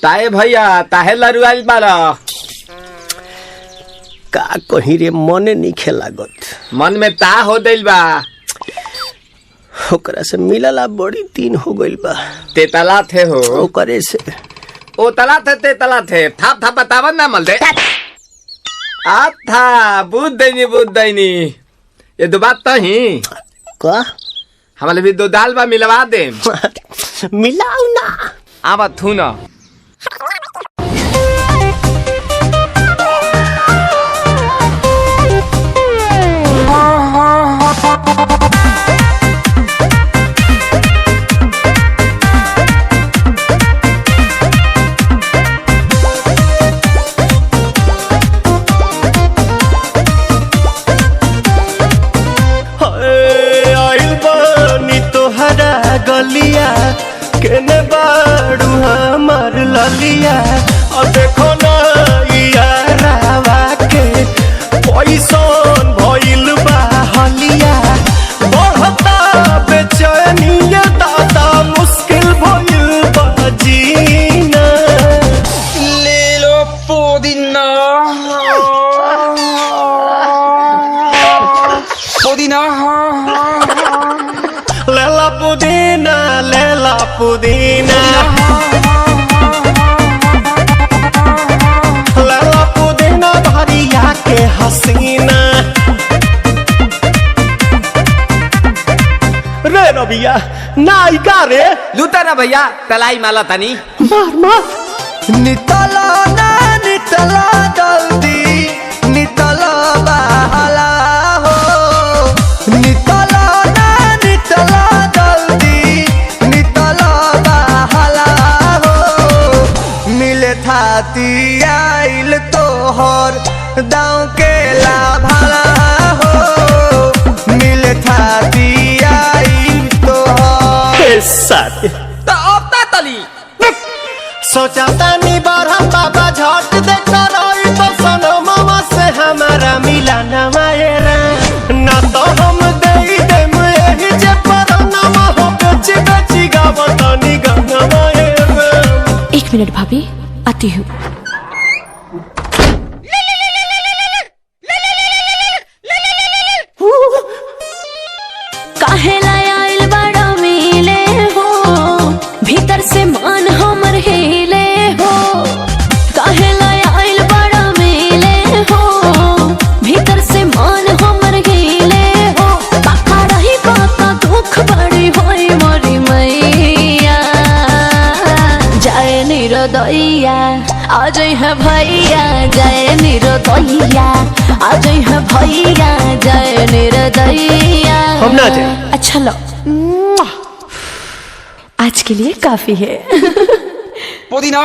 ताए भैया ताहे लरुआल बारा का कहीं रे मने नहीं खेलागत। मन में ता हो दिल बा ओकरा से मिलला बड़ी दिन हो गइल बा। ते तला थे हो ओकरे से ओ तला थे ते तला थे थाप थाप बतावन ना मल दे आ था बुद्ध दैनी ये दो बात तो ही का हमारे भी दो दाल बा मिलवा दे मिलाऊ ना आवा थू ना गलिया केने बाड़ू हमार ललिया और देखो ना यारावा के पैसन भइल बा हलिया बढ़ता बेचैनिया दादा मुश्किल भइल बा जीना ले लो पुदीना पुदीना लेला पुदीना लेला पुदीना भरिया के हसीना रे रबिया नायिका रे लूटा ना भैया तलाई माला तनी मार मार नितला ना नितला जल्दी नितला बहाला हो नितला ना नितला थाती आइल तोहर दाँव के लाभाला हो मिले थाती आइल तोहर साथ तो अब ता तली सोचा तानी बारह बाबा झट देखता रही तो सनो मामा से हमारा मिला न मायरा ना तो हम दे देम यही जे पर नामा हो बेची बेची गावतानी गंगा मायरा। 1 मिनट भाभी आती हूँ। काहेला आइल बड़ा मिले हो भीतर से मान हमर हिले हो काहेला आइल बड़ा मिले हो भीतर से मान हमर हिले हो बाका रही बाका दुख बड़ी होई मोरी मैया जाए निरोदैया आज है भैया जय निरोदैया आज है भैया जय निरोदैया हम ना जाए। अच्छा लो आज के लिए काफी है पुदीना